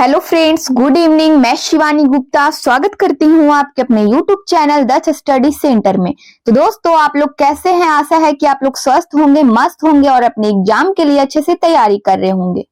Hello friends, good evening. मैं शिवानी गुप्ता स्वागत करती हूँ आपके अपने यूट्यूब चैनल दक्ष स्टडी सेंटर में। तो दोस्तों, आप लोग कैसे हैं? आशा है कि आप लोग स्वस्थ होंगे, मस्त होंगे और अपने एग्जाम के लिए अच्छे से तैयारी कर रहे होंगे।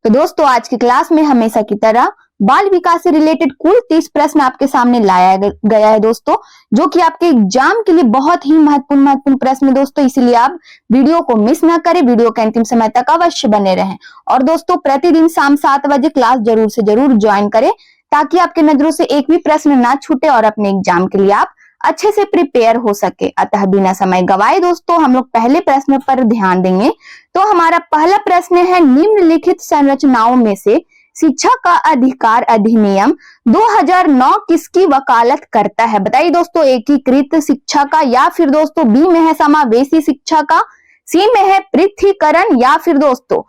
तो दोस्तों, आज की क्लास में हमेशा की तरह बाल विकास से रिलेटेड कुल 30 प्रश्न आपके सामने लाया गया है दोस्तों, जो कि आपके एग्जाम के लिए बहुत ही महत्वपूर्ण प्रश्न है दोस्तों। इसीलिए आप वीडियो को मिस ना करें, वीडियो के अंतिम समय तक अवश्य बने रहें। और दोस्तों, प्रतिदिन शाम 7 बजे क्लास जरूर से जरूर ज्वाइन करें, ताकि आपके नजरों से एक भी प्रश्न ना छूटे और अपने एग्जाम के लिए आप अच्छे से प्रिपेयर हो सके। अतः बिना समय गवाए दोस्तों, हम लोग पहले प्रश्न पर ध्यान देंगे। तो हमारा पहला प्रश्न है, निम्नलिखित संरचनाओं में से शिक्षा का अधिकार अधिनियम 2009 किसकी वकालत करता है? बताइए दोस्तों, एकीकृत शिक्षा का, या फिर दोस्तों बी में है समावेशी शिक्षा का, सी में है पृथकीकरण, या फिर दोस्तों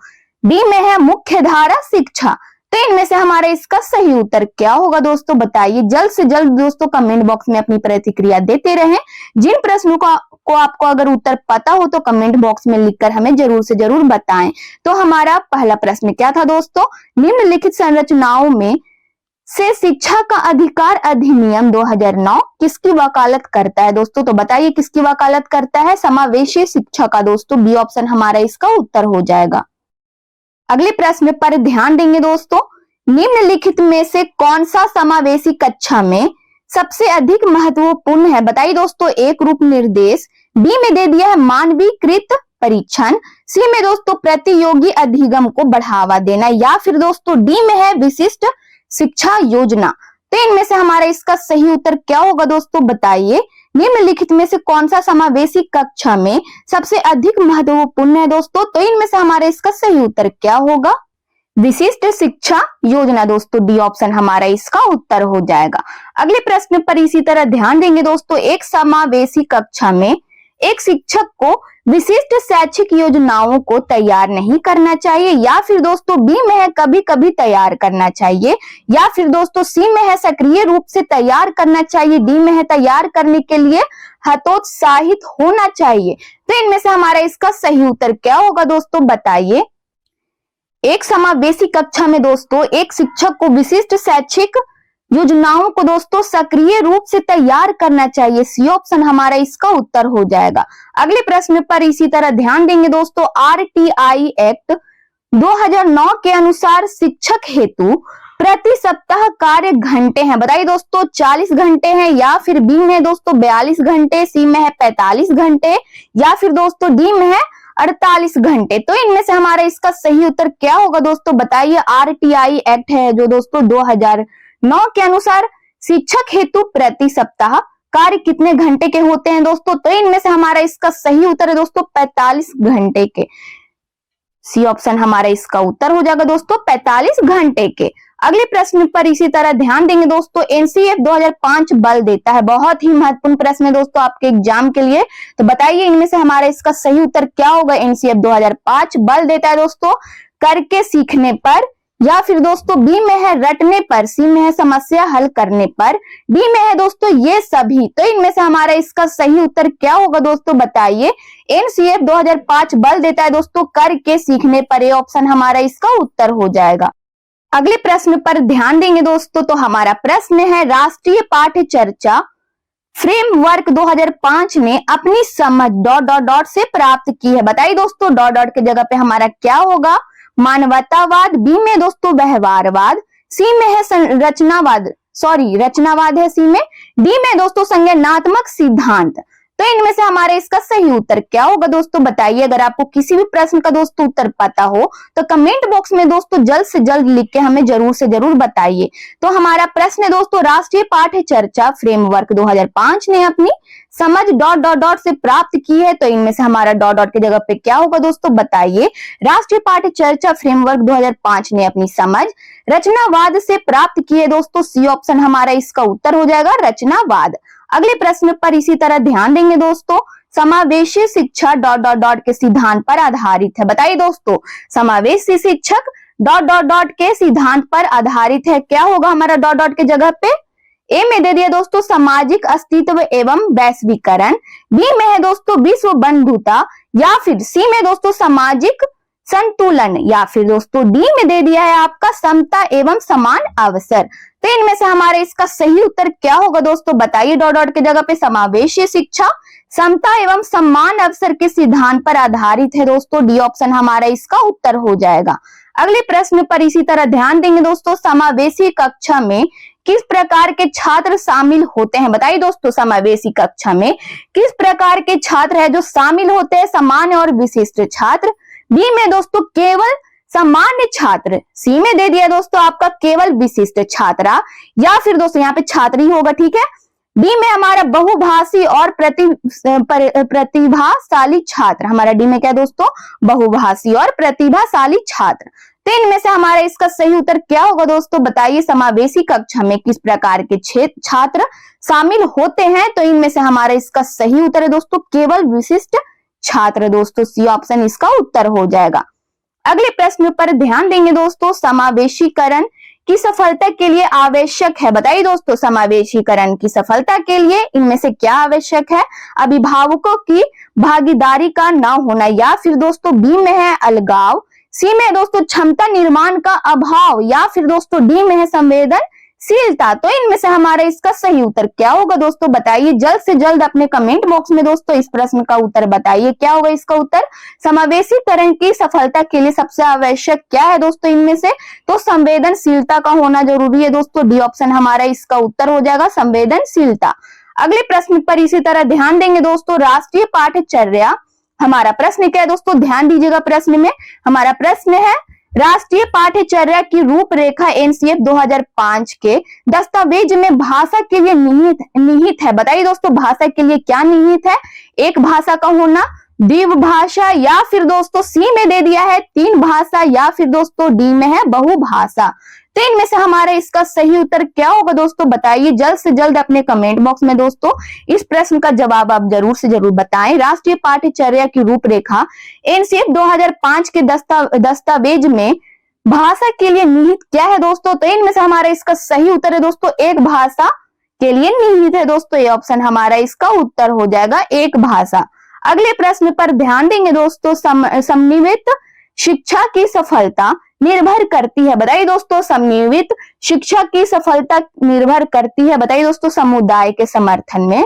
डी में है मुख्य धारा शिक्षा। तो इनमें से हमारा इसका सही उत्तर क्या होगा दोस्तों? बताइए जल्द से जल्द दोस्तों, कमेंट बॉक्स में अपनी प्रतिक्रिया देते रहें। जिन प्रश्नों को आपको अगर उत्तर पता हो तो कमेंट बॉक्स में लिखकर हमें जरूर से जरूर बताएं। तो हमारा पहला प्रश्न क्या था दोस्तों? निम्नलिखित संरचनाओं में से शिक्षा का अधिकार अधिनियम 2009 किसकी वकालत करता है दोस्तों? तो बताइए किसकी वकालत करता है? समावेशी शिक्षा का दोस्तों। बी ऑप्शन हमारा इसका उत्तर हो जाएगा। अगले प्रश्न पर ध्यान देंगे दोस्तों, निम्नलिखित में से कौन सा समावेशी कक्षा में सबसे अधिक महत्वपूर्ण है? बताइए दोस्तों, एक रूप निर्देश, बी में दे दिया है मानवीकृत परीक्षण, सी में दोस्तों प्रतियोगी अधिगम को बढ़ावा देना, या फिर दोस्तों डी में है विशिष्ट शिक्षा योजना। तो इनमें से हमारा इसका सही उत्तर क्या होगा दोस्तों? बताइए निम्नलिखित में से कौन सा समावेशी कक्षा में सबसे अधिक महत्वपूर्ण है दोस्तों? तो इनमें से हमारा इसका सही उत्तर क्या होगा? विशिष्ट शिक्षा योजना दोस्तों। डी ऑप्शन हमारा इसका उत्तर हो जाएगा। अगले प्रश्न पर इसी तरह ध्यान देंगे दोस्तों, एक समावेशी कक्षा में एक शिक्षक को विशिष्ट शैक्षिक योजनाओं को तैयार नहीं करना चाहिए, या फिर दोस्तों बी में है कभी कभी तैयार करना चाहिए, या फिर दोस्तों सी में है सक्रिय रूप से तैयार करना चाहिए, डी में है तैयार करने के लिए हतोत्साहित होना चाहिए। तो इनमें से हमारा इसका सही उत्तर क्या होगा दोस्तों? बताइए। एक समावेशी कक्षा में दोस्तों एक शिक्षक को विशिष्ट शैक्षिक योजनाओं को दोस्तों सक्रिय रूप से तैयार करना चाहिए। सी ऑप्शन हमारा इसका उत्तर हो जाएगा। अगले प्रश्न पर इसी तरह ध्यान देंगे दोस्तों, आरटीआई एक्ट 2009 के अनुसार शिक्षक हेतु प्रति सप्ताह कार्य घंटे हैं। बताइए दोस्तों, 40 घंटे हैं, या फिर बी में दोस्तों 42 घंटे, सी में है 45 घंटे, या फिर दोस्तों डी में है 48 घंटे। तो इनमें से हमारा इसका सही उत्तर क्या होगा दोस्तों? बताइए। आरटीआई एक्ट है जो दोस्तों 2009 के अनुसार शिक्षक हेतु प्रति सप्ताह कार्य कितने घंटे के होते हैं दोस्तों? तो इनमें से हमारा इसका सही उत्तर है दोस्तों 45 घंटे के। सी ऑप्शन हमारा इसका उत्तर हो जाएगा दोस्तों 45 घंटे के। अगले प्रश्न पर इसी तरह ध्यान देंगे दोस्तों, एनसीएफ 2005 बल देता है। बहुत ही महत्वपूर्ण प्रश्न है दोस्तों आपके एग्जाम के लिए। तो बताइए इनमें से हमारा इसका सही उत्तर क्या होगा? एनसीएफ 2005 बल देता है दोस्तों करके सीखने पर, या फिर दोस्तों बी में है रटने पर, सी में है समस्या हल करने पर, डी में है दोस्तों ये सभी। तो इनमें से हमारा इसका सही उत्तर क्या होगा दोस्तों? बताइए। एनसीएफ 2005 बल देता है दोस्तों करके सीखने पर। ये ऑप्शन हमारा इसका उत्तर हो जाएगा। अगले प्रश्न पर ध्यान देंगे दोस्तों, तो हमारा प्रश्न है, राष्ट्रीय पाठ्य चर्चा फ्रेमवर्क 2005 ने अपनी समझ ... से प्राप्त की है। बताइए दोस्तों, ... के जगह पे हमारा क्या होगा? मानवतावाद, बी में दोस्तों व्यवहारवाद, सी में है रचनावाद है सी में, डी में दोस्तों संज्ञानात्मक सिद्धांत। तो इनमें से हमारे इसका सही उत्तर क्या होगा दोस्तों? बताइए। अगर आपको किसी भी प्रश्न का दोस्तों उत्तर पता हो तो कमेंट बॉक्स में दोस्तों जल्द से जल्द लिख के हमें जरूर से जरूर बताइए। तो हमारा प्रश्न है दोस्तों, राष्ट्रीय पाठ्य चर्चा फ्रेमवर्क 2005 ने अपनी समझ ... से प्राप्त की है। तो इनमें से हमारा ... की जगह पे क्या होगा दोस्तों? बताइए। राष्ट्रीय पाठ्य चर्चा फ्रेमवर्क 2005 ने अपनी समझ रचनावाद से प्राप्त की है दोस्तों। सी ऑप्शन हमारा इसका उत्तर हो जाएगा रचनावाद। अगले प्रश्न पर इसी तरह ध्यान देंगे दोस्तों, समावेशी शिक्षा ... के सिद्धांत पर आधारित है। बताइए दोस्तों, समावेशी शिक्षक ... के सिद्धांत पर आधारित है। क्या होगा हमारा ... के जगह पे? ए में दे दिया दोस्तों सामाजिक अस्तित्व एवं वैश्वीकरण, बी में है दोस्तों विश्व बंधुता, या फिर सी में दोस्तों सामाजिक संतुलन, या फिर दोस्तों डी में दे दिया है आपका समता एवं समान अवसर। तो इनमें से हमारे इसका सही उत्तर क्या होगा दोस्तों, बताइए। डॉट डॉट की जगह पे समावेशी शिक्षा समता एवं समान अवसर के सिद्धांत पर आधारित है दोस्तों, डी ऑप्शन हमारा इसका उत्तर हो जाएगा। अगले प्रश्न पर इसी तरह ध्यान देंगे दोस्तों, समावेशी कक्षा में किस प्रकार के छात्र शामिल होते हैं, बताइए दोस्तों। समावेशी कक्षा में किस प्रकार के छात्र है जो शामिल होते हैं, सामान्य और विशिष्ट छात्र। बी में दोस्तों केवल सामान्य छात्र, सी में दे दिया दोस्तों आपका केवल विशिष्ट छात्रा, या फिर दोस्तों यहाँ पे छात्री होगा, ठीक है। डी में हमारा बहुभाषी और प्रतिभाशाली छात्र, हमारा डी में क्या दोस्तों, बहुभाषी और प्रतिभाशाली छात्र। तो इनमें से हमारा इसका सही उत्तर क्या होगा दोस्तों, बताइए। समावेशी कक्षा में किस प्रकार के छात्र शामिल होते हैं, तो इनमें से हमारा इसका सही उत्तर है दोस्तों केवल विशिष्ट छात्र, दोस्तों सी ऑप्शन इसका उत्तर हो जाएगा। अगले प्रश्न पर ध्यान देंगे दोस्तों, समावेशीकरण की सफलता के लिए आवश्यक है, बताइए दोस्तों। समावेशीकरण की सफलता के लिए इनमें से क्या आवश्यक है, अभिभावकों की भागीदारी का न होना, या फिर दोस्तों बी में है अलगाव, सी में दोस्तों क्षमता निर्माण का अभाव, या फिर दोस्तों डी में है संवेदनशीलता। तो इनमें से हमारा इसका सही उत्तर क्या होगा दोस्तों, बताइए। जल्द से जल्द अपने कमेंट बॉक्स में दोस्तों इस प्रश्न का उत्तर बताइए, क्या होगा इसका उत्तर। समावेशीकरण की सफलता के लिए सबसे आवश्यक क्या है दोस्तों, इनमें से तो संवेदनशीलता का होना जरूरी है दोस्तों, डी ऑप्शन हमारा इसका उत्तर हो जाएगा, संवेदनशीलता। अगले प्रश्न पर इसी तरह ध्यान देंगे दोस्तों, राष्ट्रीय पाठ्यचर्या, हमारा प्रश्न क्या है दोस्तों, ध्यान दीजिएगा प्रश्न में। हमारा प्रश्न है राष्ट्रीय पाठ्यचर्या की रूपरेखा एनसीएफ 2005 के दस्तावेज में भाषा के लिए निहित है, बताइए दोस्तों भाषा के लिए क्या निहित है। एक भाषा का होना, द्विभाषा, या फिर दोस्तों सी में दे दिया है तीन भाषा, या फिर दोस्तों डी में है बहुभाषा। तो इनमें से हमारा इसका सही उत्तर क्या होगा दोस्तों, बताइए। जल्द से जल्द अपने कमेंट बॉक्स में दोस्तों इस प्रश्न का जवाब आप जरूर से जरूर बताएं। राष्ट्रीय पाठ्यचर्या की रूपरेखा एनसीएफ 2005 के दस्तावेज में भाषा के लिए निहित क्या है दोस्तों, तो इनमें से हमारा इसका सही उत्तर है दोस्तों एक भाषा के लिए निहित है दोस्तों, ये ऑप्शन हमारा इसका उत्तर हो जाएगा, एक भाषा। अगले प्रश्न पर ध्यान देंगे दोस्तों, समन्वित शिक्षा की सफलता निर्भर करती है, बताइए दोस्तों। समन्वित शिक्षा की सफलता निर्भर करती है, बताइए दोस्तों, समुदाय के समर्थन में।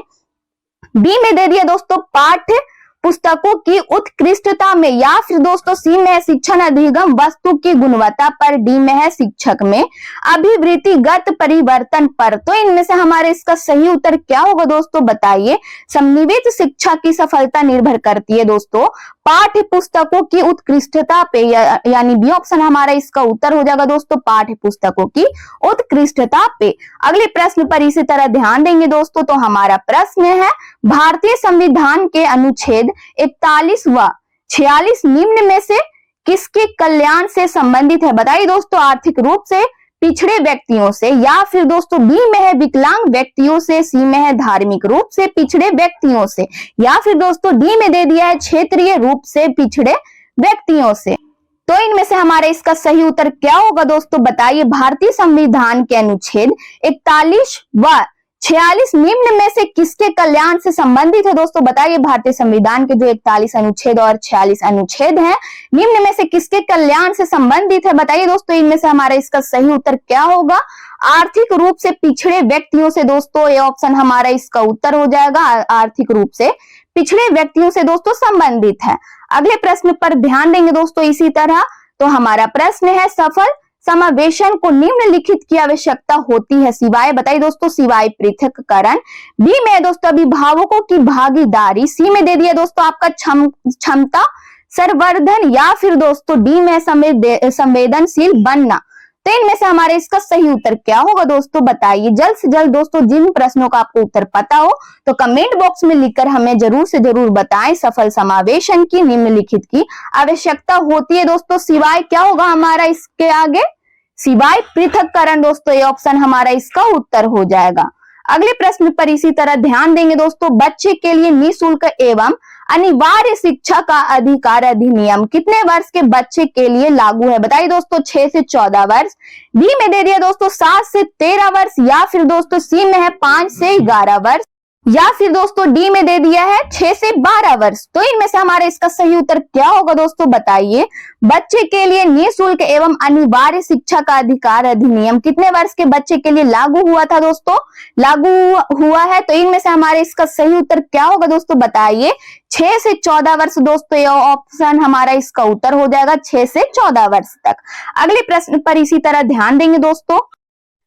बी में दे दिया दोस्तों पाठ्य पुस्तकों की उत्कृष्टता में, या फिर दोस्तों सी में है शिक्षण अधिगम वस्तु की गुणवत्ता पर, डी में है शिक्षक में अभिवृत्तिगत परिवर्तन पर। तो इनमें से हमारे इसका सही उत्तर क्या होगा दोस्तों, बताइए। समन्वित शिक्षा की सफलता निर्भर करती है दोस्तों पाठ्य पुस्तकों की उत्कृष्टता पे, यानी बी ऑप्शन हमारा इसका उत्तर हो जाएगा दोस्तों, पाठ्य पुस्तकों की उत्कृष्टता पे। अगले प्रश्न पर इसी तरह ध्यान देंगे दोस्तों, तो हमारा प्रश्न है भारतीय संविधान के अनुच्छेद 41 व 46 निम्न में से किसके कल्याण से संबंधित है, बताइए दोस्तों। आर्थिक रूप से पिछड़े व्यक्तियों से, या फिर दोस्तों बी में है विकलांग व्यक्तियों से, सी में है धार्मिक रूप से पिछड़े व्यक्तियों से, या फिर दोस्तों डी में दे दिया है क्षेत्रीय रूप से पिछड़े व्यक्तियों से। तो इनमें से हमारे इसका सही उत्तर क्या होगा दोस्तों, बताइए। भारतीय संविधान के अनुच्छेद 41 व 46 निम्न में से किसके कल्याण से संबंधित है दोस्तों, बताइए। भारतीय संविधान के जो 41 अनुच्छेद और 46 अनुच्छेद हैं, निम्न में से किसके कल्याण से संबंधित है, बताइए दोस्तों। इनमें से हमारा इसका सही उत्तर क्या होगा, आर्थिक रूप से पिछड़े व्यक्तियों से दोस्तों, ये ऑप्शन हमारा इसका उत्तर हो जाएगा, आर्थिक रूप से पिछड़े व्यक्तियों से दोस्तों संबंधित है। अगले प्रश्न पर ध्यान देंगे दोस्तों इसी तरह, तो हमारा प्रश्न है सफल समावेशन को निम्नलिखित की आवश्यकता होती है सिवाय, बताइए दोस्तों, सिवाय पृथक्करण। बी में दोस्तों अभिभावकों की भागीदारी, सी में दे दिया दोस्तों आपका क्षमता संवर्धन, या फिर दोस्तों डी में संवेदनशील बनना। तो इनमें से हमारे इसका सही उत्तर क्या होगा दोस्तों, बताइए। जल्द से जल्द दोस्तों जिन प्रश्नों का आपको उत्तर पता हो तो कमेंट बॉक्स में लिखकर हमें जरूर से जरूर बताएं। सफल समावेशन की निम्नलिखित की आवश्यकता होती है दोस्तों, सिवाय क्या होगा हमारा इसके आगे, सिवाय पृथक्करण दोस्तों, ये ऑप्शन हमारा इसका उत्तर हो जाएगा। अगले प्रश्न पर इसी तरह ध्यान देंगे दोस्तों, बच्चे के लिए निःशुल्क एवं अनिवार्य शिक्षा का अधिकार अधिनियम कितने वर्ष के बच्चे के लिए लागू है, बताइए दोस्तों। 6 से 14 वर्ष। बी में दे दिया दोस्तों 7 से 13 वर्ष, या फिर दोस्तों सी में है 5 से 11 वर्ष। या फिर दोस्तों डी में दे दिया है 6 से 12 वर्ष। तो इनमें से हमारा इसका सही उत्तर क्या होगा दोस्तों, बताइए। बच्चे के लिए निःशुल्क एवं अनिवार्य शिक्षा का अधिकार अधिनियम कितने वर्ष के बच्चे के लिए लागू हुआ था दोस्तों, लागू हुआ है। तो इनमें से हमारे इसका सही उत्तर क्या होगा दोस्तों, बताइए। 6 से 14 वर्ष दोस्तों, यह ऑप्शन हमारा इसका उत्तर हो जाएगा 6 से 14 वर्ष तक। अगले प्रश्न पर इसी तरह ध्यान देंगे दोस्तों।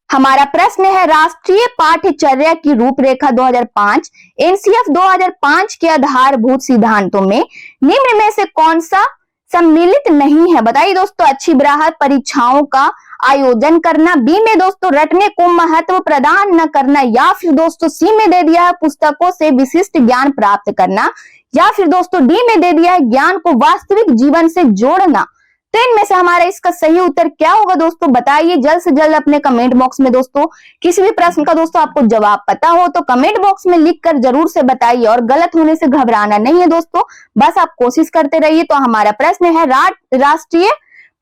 हमारा प्रश्न है राष्ट्रीय पाठ्यचर्या की रूपरेखा 2005 एनसीएफ 2005 के आधारभूत सिद्धांतों में निम्न में से कौन सा सम्मिलित नहीं है। बताइए दोस्तों, अच्छी बराहत परीक्षाओं का आयोजन करना, बी में दोस्तों रटने को महत्व प्रदान न करना, या फिर दोस्तों सी में दे दिया है पुस्तकों से विशिष्ट ज्ञान प्राप्त करना, या फिर दोस्तों डी में दे दिया है ज्ञान को वास्तविक जीवन से जोड़ना। तो इनमें से हमारा इसका सही उत्तर क्या होगा दोस्तों, बताइए जल्द से जल्द अपने कमेंट बॉक्स में। दोस्तों किसी भी प्रश्न का दोस्तों आपको जवाब पता हो तो कमेंट बॉक्स में लिखकर जरूर से बताइए, और गलत होने से घबराना नहीं है दोस्तों, बस आप कोशिश करते रहिए। तो हमारा प्रश्न है राष्ट्रीय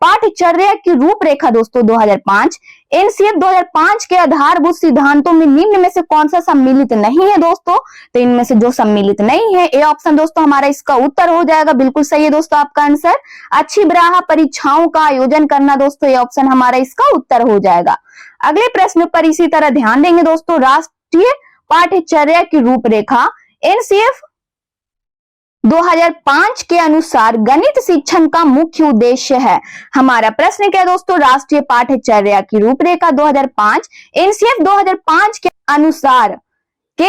पाठ्यचर्या की रूपरेखा दोस्तों 2005 एनसीएफ 2005 के आधारभूत सिद्धांतों में निम्न में से कौन सा सम्मिलित नहीं है दोस्तों। तो इनमें से जो सम्मिलित नहीं है, ए ऑप्शन दोस्तों हमारा इसका उत्तर हो जाएगा। बिल्कुल सही है दोस्तों आपका आंसर। अच्छी बराह परीक्षाओं का आयोजन करना दोस्तों, ये ऑप्शन हमारा इसका उत्तर हो जाएगा। अगले प्रश्न पर इसी तरह ध्यान देंगे दोस्तों। राष्ट्रीय पाठ्यचर्या की रूपरेखा एनसीएफ 2005 के अनुसार गणित शिक्षण का मुख्य उद्देश्य है। हमारा प्रश्न क्या है दोस्तों, राष्ट्रीय पाठ्यचर्या की रूपरेखा 2005 एनसीएफ 2005 के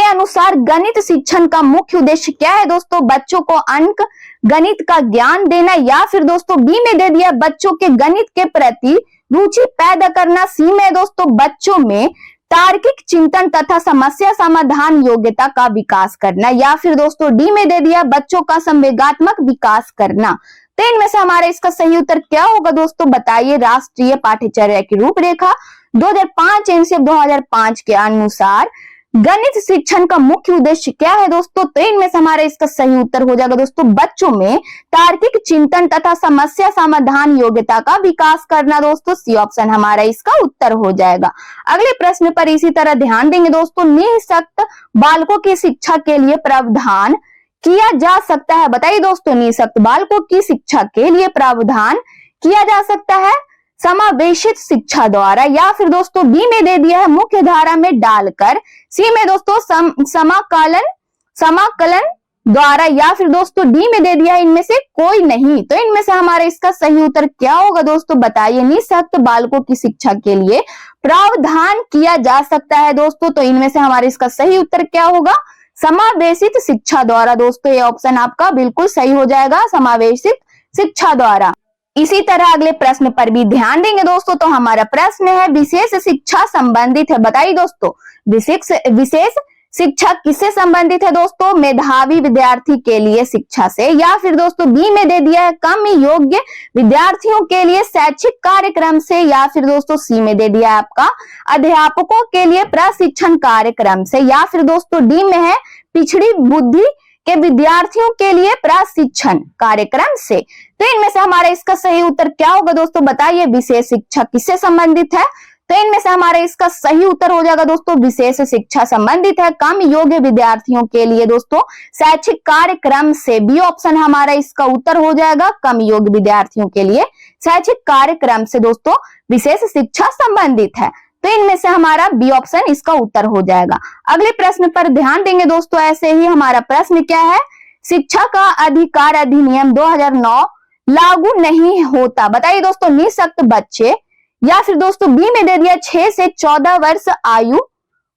अनुसार गणित शिक्षण का मुख्य उद्देश्य क्या है दोस्तों। बच्चों को अंक गणित का ज्ञान देना, या फिर दोस्तों बी में दे दिया बच्चों के गणित के प्रति रुचि पैदा करना, सी में दोस्तों बच्चों में तार्किक चिंतन तथा समस्या समाधान योग्यता का विकास करना, या फिर दोस्तों डी में दे दिया बच्चों का संवेगात्मक विकास करना। तो इनमें से हमारा इसका सही उत्तर क्या होगा दोस्तों, बताइए। राष्ट्रीय पाठ्यचर्या की रूपरेखा 2005 एनसीएफ 2005 के अनुसार गणित शिक्षण का मुख्य उद्देश्य क्या है दोस्तों। तो इनमें से हमारा इसका सही उत्तर हो जाएगा दोस्तों बच्चों में तार्किक चिंतन तथा समस्या समाधान योग्यता का विकास करना दोस्तों, सी ऑप्शन हमारा इसका उत्तर हो जाएगा। अगले प्रश्न पर इसी तरह ध्यान देंगे दोस्तों। निःशक्त बालकों की शिक्षा के लिए प्रावधान किया जा सकता है। बताइए दोस्तों, निःशक्त बालकों की शिक्षा के लिए प्रावधान किया जा सकता है समावेशित शिक्षा द्वारा, या फिर दोस्तों बी में दे दिया है मुख्य धारा में डालकर, सी में दोस्तों समाकलन द्वारा, या फिर दोस्तों डी में दे दिया है इनमें से कोई नहीं। तो इनमें से हमारा इसका सही उत्तर क्या होगा दोस्तों, बताइए। निःशक्त बालकों की शिक्षा के लिए प्रावधान किया जा सकता है दोस्तों। तो इनमें से हमारा इसका सही उत्तर क्या होगा, समावेशित शिक्षा द्वारा दोस्तों, ये ऑप्शन आपका बिल्कुल सही हो जाएगा, समावेशित शिक्षा द्वारा। इसी तरह अगले प्रश्न पर भी ध्यान देंगे दोस्तों। तो हमारा प्रश्न है विशेष शिक्षा संबंधित है। बताइए दोस्तों, विशेष शिक्षा किससे संबंधित है दोस्तों, मेधावी विद्यार्थी के लिए शिक्षा से, या फिर दोस्तों बी में दे दिया है कम योग्य विद्यार्थियों के लिए शैक्षिक कार्यक्रम से, या फिर दोस्तों सी में दे दिया है आपका अध्यापकों के लिए प्रशिक्षण कार्यक्रम से, या फिर दोस्तों डी में है पिछड़ी बुद्धि के विद्यार्थियों के लिए प्रशिक्षण कार्यक्रम से। तो इनमें से हमारा इसका सही उत्तर क्या होगा दोस्तों, बताइए। विशेष शिक्षा किससे संबंधित है। तो इनमें से हमारा इसका सही उत्तर हो जाएगा दोस्तों, विशेष शिक्षा संबंधित है कम योग्य विद्यार्थियों के लिए दोस्तों शैक्षिक कार्यक्रम से, बी ऑप्शन हमारा इसका उत्तर हो जाएगा, कम योग्य विद्यार्थियों के लिए शैक्षिक कार्यक्रम से दोस्तों विशेष शिक्षा संबंधित है। तो इनमें से हमारा बी ऑप्शन इसका उत्तर हो जाएगा। अगले प्रश्न पर ध्यान देंगे दोस्तों। ऐसे ही हमारा प्रश्न क्या है, शिक्षा का अधिकार अधिनियम 2009 लागू नहीं होता। बताइए दोस्तों, निःशक्त बच्चे, या फिर दोस्तों बी में दे दिया 6 से 14 वर्ष आयु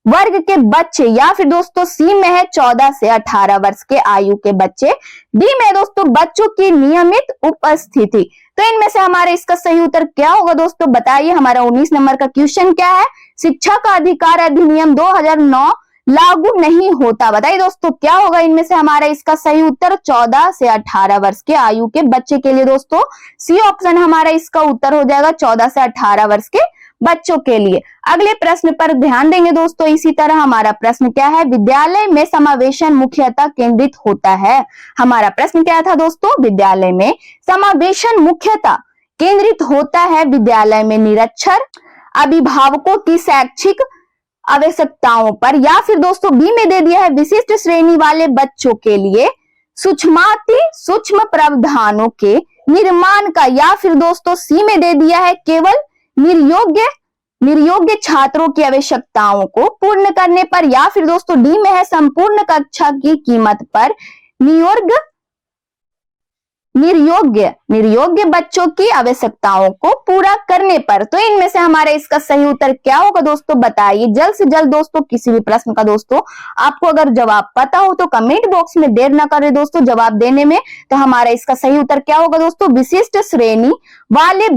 वर्ग के बच्चे, या फिर दोस्तों सी में है 14 से 18 वर्ष के आयु के बच्चे, डी में दोस्तों बच्चों की नियमित उपस्थिति। तो इनमें से हमारे इसका सही उत्तर क्या होगा दोस्तों, बताइए। हमारा 19 नंबर का क्वेश्चन क्या है, शिक्षा का अधिकार अधिनियम 2009 लागू नहीं होता। बताइए दोस्तों क्या होगा इनमें से हमारा इसका सही उत्तर, 14 से 18 वर्ष के आयु के बच्चे के लिए दोस्तों, सी ऑप्शन हमारा इसका उत्तर हो जाएगा, 14 से 18 वर्ष के बच्चों के लिए। अगले प्रश्न पर ध्यान देंगे दोस्तों। इसी तरह हमारा प्रश्न क्या है, विद्यालय में समावेशन मुख्यतः केंद्रित होता है। हमारा प्रश्न क्या था दोस्तों, विद्यालय में समावेशन मुख्यतः केंद्रित होता है। विद्यालय में निरक्षर अभिभावकों की शैक्षिक आवश्यकताओं पर, या फिर दोस्तों बी में दे दिया है विशिष्ट श्रेणी वाले बच्चों के लिए सूक्ष्माति सूक्ष्म प्रावधानों के निर्माण का, या फिर दोस्तों सी में दे दिया है केवल निर्योग्य छात्रों की आवश्यकताओं को पूर्ण करने पर, या फिर दोस्तों डी में है संपूर्ण कक्षा की कीमत पर निर्योग्य बच्चों की आवश्यकताओं को पूरा करने पर। तो इनमें से हमारे इसका सही उत्तर क्या होगा दोस्तों, बताइए जल्द से जल्द दोस्तों। किसी भी प्रश्न का दोस्तों आपको अगर जवाब पता हो तो कमेंट बॉक्स में देर ना करें दोस्तों जवाब देने में। तो हमारा इसका सही उत्तर क्या होगा दोस्तों, विशिष्ट श्रेणी वाले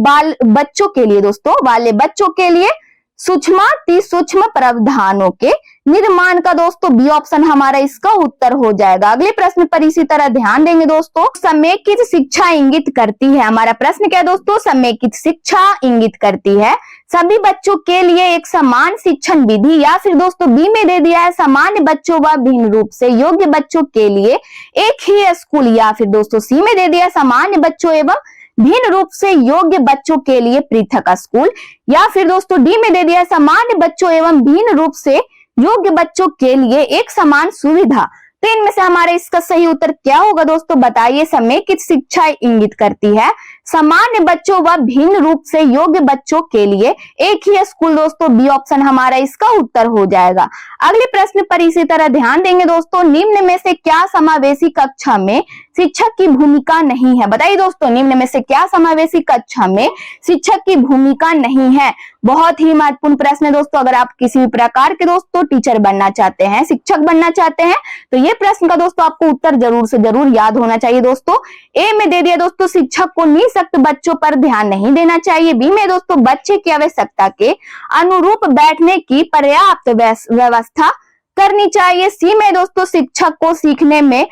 बच्चों के लिए दोस्तों, वाले बच्चों के लिए सूक्ष्माति सूक्ष्म प्रावधानों के निर्माण का दोस्तों बी ऑप्शन हमारा इसका उत्तर हो जाएगा। अगले प्रश्न पर इसी तरह ध्यान देंगे दोस्तों, समेकित शिक्षा इंगित करती है। हमारा प्रश्न क्या है दोस्तों, समेकित शिक्षा इंगित करती है सभी बच्चों के लिए एक समान शिक्षण विधि, या फिर दोस्तों बी में दे दिया है सामान्य बच्चों व भिन्न रूप से योग्य बच्चों के लिए एक ही स्कूल, या फिर दोस्तों सी में दे दिया सामान्य बच्चों एवं भिन्न रूप से योग्य बच्चों के लिए पृथक स्कूल, या फिर दोस्तों डी में दे दिया सामान्य बच्चों एवं भिन्न रूप से योग्य बच्चों के लिए एक समान सुविधा। तो इनमें से हमारा इसका सही उत्तर क्या होगा दोस्तों, बताइए। समेकित शिक्षा इंगित करती है सामान्य बच्चों व भिन्न रूप से योग्य बच्चों के लिए एक ही स्कूल, दोस्तों बी ऑप्शन हमारा इसका उत्तर हो जाएगा। अगले प्रश्न पर इसी तरह ध्यान देंगे दोस्तों, निम्न में से क्या समावेशी कक्षा में शिक्षक की भूमिका नहीं है। बताइए दोस्तों, निम्न में से क्या समावेशी कक्षा में शिक्षक की भूमिका नहीं है। बहुत ही महत्वपूर्ण प्रश्न है दोस्तों। अगर आप किसी भी प्रकार के दोस्तों टीचर बनना चाहते हैं, शिक्षक बनना चाहते हैं, तो ये प्रश्न का दोस्तों आपको उत्तर जरूर से जरूर याद होना चाहिए दोस्तों। ए में दे दिया दोस्तों शिक्षक को निःशक्त बच्चों पर ध्यान नहीं देना चाहिए। बी में दोस्तों बच्चे की आवश्यकता के अनुरूप बैठने की पर्याप्त व्यवस्था करनी चाहिए। सी में दोस्तों शिक्षक को सीखने में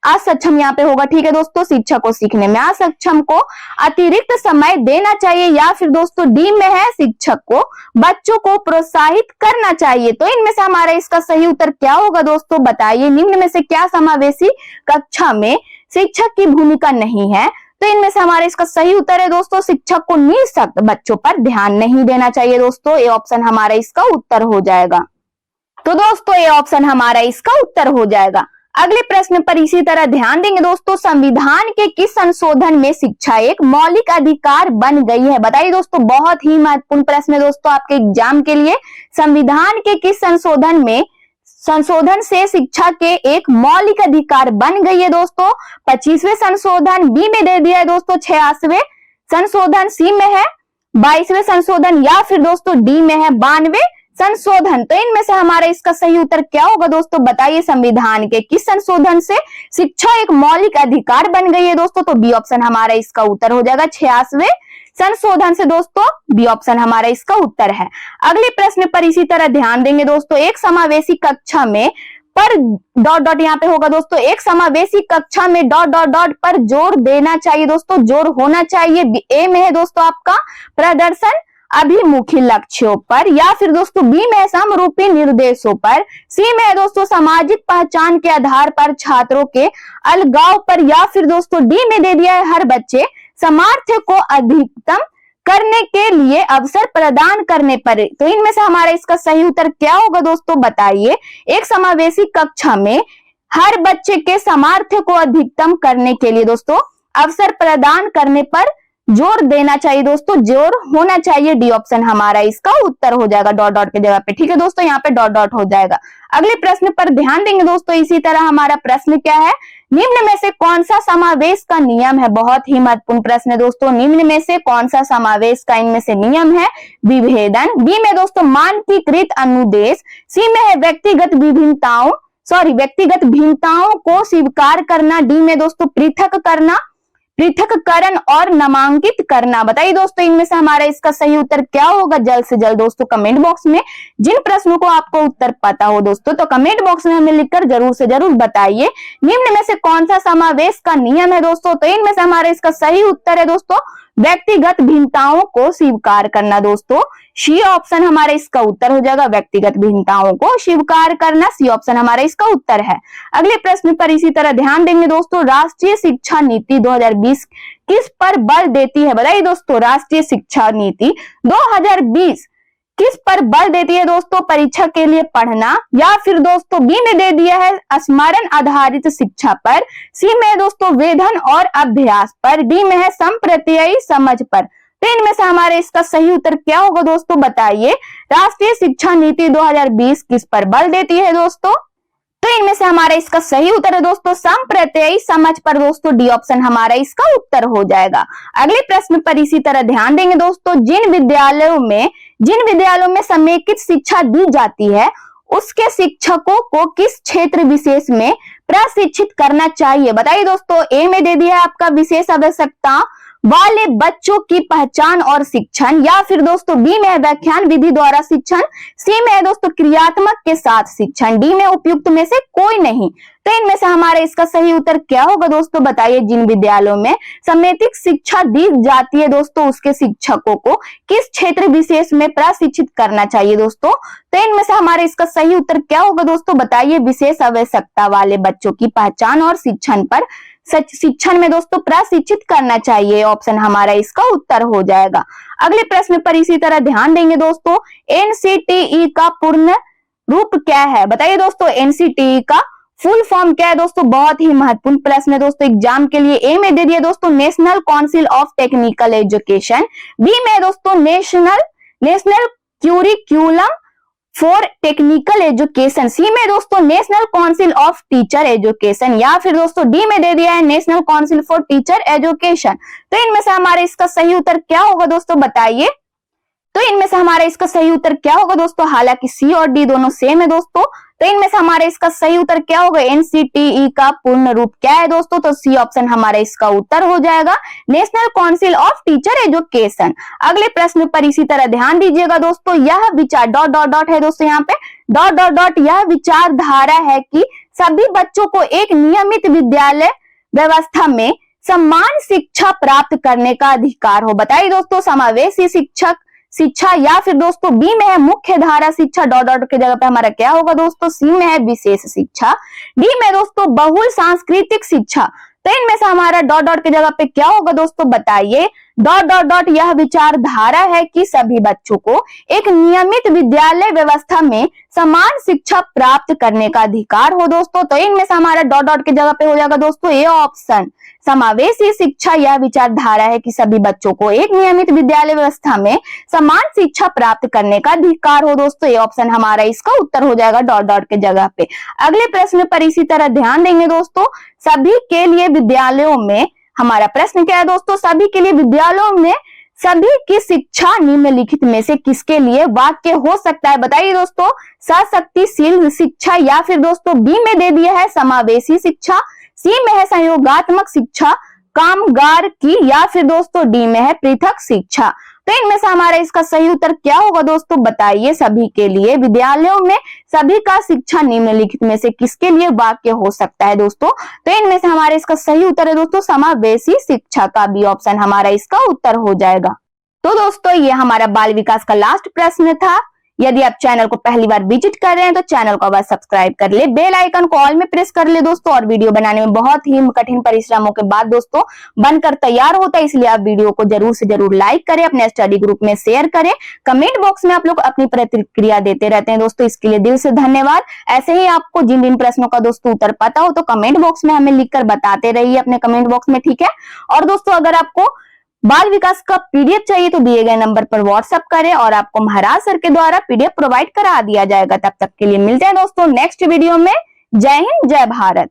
असक्षम यहाँ पे होगा, ठीक है दोस्तों, शिक्षक को सीखने में असक्षम को अतिरिक्त समय देना चाहिए, या फिर दोस्तों डी में है शिक्षक को बच्चों को प्रोत्साहित करना चाहिए। तो इनमें से हमारा इसका सही उत्तर क्या होगा दोस्तों, बताइए। निम्न में से क्या समावेशी कक्षा में शिक्षक की भूमिका नहीं है। तो इनमें से हमारा इसका सही उत्तर है दोस्तों शिक्षक को निःशक्त बच्चों पर ध्यान नहीं देना चाहिए दोस्तों। ये ऑप्शन हमारा इसका उत्तर हो जाएगा। तो दोस्तों ये ऑप्शन हमारा इसका उत्तर हो जाएगा। अगले प्रश्न पर इसी तरह ध्यान देंगे दोस्तों, संविधान के किस संशोधन में शिक्षा एक मौलिक अधिकार बन गई है। बताइए दोस्तों, बहुत ही महत्वपूर्ण प्रश्न है दोस्तों आपके एग्जाम के लिए। संविधान के किस संशोधन से शिक्षा के एक मौलिक अधिकार बन गई है दोस्तों। 25वें संशोधन, बी में दे दिया है दोस्तों 86वें संशोधन, सी में है 22वें संशोधन, या फिर दोस्तों डी में है 92वें संशोधन। तो इनमें से हमारा इसका सही उत्तर क्या होगा दोस्तों, बताइए। संविधान के किस संशोधन से शिक्षा एक मौलिक अधिकार बन गई है दोस्तों, तो बी ऑप्शन हमारा इसका उत्तर हो जाएगा 86वें संशोधन से दोस्तों, बी ऑप्शन हमारा इसका उत्तर है। अगले प्रश्न पर इसी तरह ध्यान देंगे दोस्तों, एक समावेशी कक्षा में पर डॉट डॉट यहाँ पे होगा दोस्तों, एक समावेशी कक्षा में डॉट डॉट डॉट पर जोर देना चाहिए दोस्तों, जोर होना चाहिए। ए में है दोस्तों आपका प्रदर्शन अभिमुखी लक्ष्यों पर, या फिर दोस्तों बी में समरूपी निर्देशों पर, सी में है दोस्तों सामाजिक पहचान के आधार पर छात्रों के अलगाव पर, या फिर दोस्तों डी में दे दिया है हर बच्चे सामर्थ्य को अधिकतम करने के लिए अवसर प्रदान करने पर। तो इनमें से हमारा इसका सही उत्तर क्या होगा दोस्तों, बताइए। एक समावेशी कक्षा में हर बच्चे के सामर्थ्य को अधिकतम करने के लिए दोस्तों अवसर प्रदान करने पर जोर देना चाहिए दोस्तों, जोर होना चाहिए। डी ऑप्शन हमारा इसका उत्तर हो जाएगा डॉट डॉट के जगह पे, ठीक है दोस्तों, यहाँ पे डॉट डॉट हो जाएगा। अगले प्रश्न पर ध्यान देंगे दोस्तों, इसी तरह हमारा प्रश्न क्या है, निम्न में से कौन सा समावेश का नियम है। बहुत ही महत्वपूर्ण प्रश्न है दोस्तों, निम्न में से कौन सा समावेश का इनमें से नियम है, विभेदन। बी में दोस्तों मानकीकृत अनुदेश, सी में है व्यक्तिगत भिन्नताओं को स्वीकार करना, डी में दोस्तों पृथक्करण और नामांकित करना। बताइए दोस्तों, इनमें से हमारा इसका सही उत्तर क्या होगा, जल्द से जल्द दोस्तों कमेंट बॉक्स में जिन प्रश्नों को आपको उत्तर पता हो दोस्तों, तो कमेंट बॉक्स में हमें लिखकर जरूर से जरूर बताइए निम्न में से कौन सा समावेश का नियम है दोस्तों। तो इनमें से हमारा इसका सही उत्तर है दोस्तों व्यक्तिगत भिन्नताओं को स्वीकार करना दोस्तों, सी ऑप्शन हमारा इसका उत्तर हो जाएगा। व्यक्तिगत भिन्नताओं को स्वीकार करना, सी ऑप्शन हमारा इसका उत्तर है। अगले प्रश्न पर इसी तरह ध्यान देंगे दोस्तों, राष्ट्रीय शिक्षा नीति 2020 किस पर बल देती है। बताइए दोस्तों, राष्ट्रीय शिक्षा नीति 2020 किस पर बल देती है दोस्तों? परीक्षा के लिए पढ़ना। या फिर दोस्तों बी में दे दिया है स्मरण आधारित शिक्षा पर। सी में है दोस्तों वेधन और अभ्यास पर। डी में है संप्रत्ययी समझ पर। तो इनमें से हमारे इसका सही उत्तर क्या होगा दोस्तों, बताइए। राष्ट्रीय शिक्षा नीति 2020 किस पर बल देती है दोस्तों? तो इनमें से हमारा इसका सही उत्तर है दोस्तों संप्रत्ययी समझ पर। दोस्तों डी ऑप्शन हमारा इसका उत्तर हो जाएगा। अगले प्रश्न पर इसी तरह ध्यान देंगे दोस्तों। जिन विद्यालयों में समेकित शिक्षा दी जाती है उसके शिक्षकों को किस क्षेत्र विशेष में प्रशिक्षित करना चाहिए? बताइए दोस्तों। ए में दे दिया है आपका विशेष आवश्यकता वाले बच्चों की पहचान और शिक्षण। या फिर दोस्तों बी में है व्याख्यान विधि द्वारा शिक्षण। सी में है दोस्तों क्रियात्मक के साथ शिक्षण। डी में उपयुक्त में से कोई नहीं। तो इनमें से हमारा इसका सही उत्तर क्या होगा दोस्तों, बताइए। जिन विद्यालयों में समेकित शिक्षा दी जाती है दोस्तों उसके शिक्षकों को किस क्षेत्र विशेष में प्रशिक्षित करना चाहिए दोस्तों? तो इनमें से हमारे इसका सही उत्तर क्या होगा दोस्तों, बताइए। विशेष आवश्यकता वाले बच्चों की पहचान और शिक्षण में दोस्तों प्रशिक्षित करना चाहिए। ऑप्शन हमारा इसका उत्तर हो जाएगा। अगले प्रश्न पर इसी तरह ध्यान देंगे दोस्तों। एनसीटीई का पूर्ण रूप क्या है? बताइए दोस्तों। एनसीटीई का फुल फॉर्म क्या है दोस्तों? बहुत ही महत्वपूर्ण प्रश्न है दोस्तों एग्जाम के लिए। ए में दे दिया दोस्तों national council of technical education. B में दोस्तों national curriculum for technical education. C में दोस्तों national council of teacher education. या फिर दोस्तों डी में दे दिया है national council for teacher education. तो इनमें से हमारे इसका सही उत्तर क्या होगा दोस्तों, बताइए। तो इनमें से हमारा इसका सही उत्तर क्या होगा दोस्तों? हालांकि सी और डी दोनों सेम है दोस्तों। तो इनमें से हमारे इसका सही उत्तर क्या होगा? एनसीटीई का पूर्ण रूप क्या है दोस्तों? तो सी ऑप्शन हमारा इसका उत्तर हो जाएगा, national council of teacher education. अगले प्रश्न पर इसी तरह ध्यान दीजिएगा दोस्तों। यह विचार डॉट है दोस्तों, यहाँ पे डॉट यह विचारधारा है कि सभी बच्चों को एक नियमित विद्यालय व्यवस्था में समान शिक्षा प्राप्त करने का अधिकार हो। बताइए दोस्तों। समावेशी शिक्षा। या फिर दोस्तों बी में है मुख्य धारा शिक्षा। डॉट के जगह पे हमारा क्या होगा दोस्तों? सी में है विशेष शिक्षा। डी में दोस्तों बहुल सांस्कृतिक शिक्षा। तो इनमें से हमारा डॉट के जगह पे क्या होगा दोस्तों, बताइए। डॉट यह विचारधारा है कि सभी बच्चों को एक नियमित विद्यालय व्यवस्था में समान शिक्षा प्राप्त करने का अधिकार हो दोस्तों। तो इनमें से हमारा डॉट के जगह पे हो जाएगा दोस्तों ए ऑप्शन। समावेशी शिक्षा यह विचारधारा है कि सभी बच्चों को एक नियमित विद्यालय व्यवस्था में समान शिक्षा प्राप्त करने का अधिकार हो दोस्तों। ये ऑप्शन हमारा इसका उत्तर हो जाएगा डॉट के जगह पे। अगले प्रश्न पर इसी तरह ध्यान देंगे दोस्तों। सभी के लिए विद्यालयों में हमारा प्रश्न क्या है दोस्तों? सभी के लिए विद्यालयों में सभी की शिक्षा निम्नलिखित में से किसके लिए वाक्य हो सकता है? बताइए दोस्तों। सशक्तिशील शिक्षा। या फिर दोस्तों बी में दे दिया है समावेशी शिक्षा। सी में है सहयोगात्मक शिक्षा कामगार की। या फिर दोस्तों डी में है पृथक शिक्षा। तो इनमें से हमारा इसका सही उत्तर क्या होगा दोस्तों, बताइए। सभी के लिए विद्यालयों में सभी का शिक्षा निम्नलिखित में से किसके लिए वाक्य हो सकता है दोस्तों? तो इनमें से हमारा इसका सही उत्तर है दोस्तों समावेशी शिक्षा का बी ऑप्शन हमारा इसका उत्तर हो जाएगा। तो दोस्तों ये हमारा बाल विकास का लास्ट प्रश्न था। यदि आप चैनल को पहली बार विजिट कर रहे हैं तो चैनल को बस सब्सक्राइब कर ले, बेल आइकन को ऑल में प्रेस कर ले दोस्तों। और वीडियो बनाने में बहुत ही कठिन परिश्रमों के बाद दोस्तों बनकर तैयार होता है, इसलिए आप वीडियो को जरूर से जरूर लाइक करें, अपने स्टडी ग्रुप में शेयर करें। कमेंट बॉक्स में आप लोग अपनी प्रतिक्रिया देते रहते हैं दोस्तों, इसके लिए दिल से धन्यवाद। ऐसे ही आपको जिन जिन प्रश्नों का दोस्तों उत्तर पता हो तो कमेंट बॉक्स में हमें लिखकर बताते रहिए अपने कमेंट बॉक्स में, ठीक है। और दोस्तों अगर आपको बाल विकास का पीडीएफ चाहिए तो दिए गए नंबर पर व्हाट्सएप करें और आपको महाराज सर के द्वारा पीडीएफ प्रोवाइड करा दिया जाएगा। तब तक के लिए मिलते हैं दोस्तों नेक्स्ट वीडियो में। जय हिंद, जय भारत।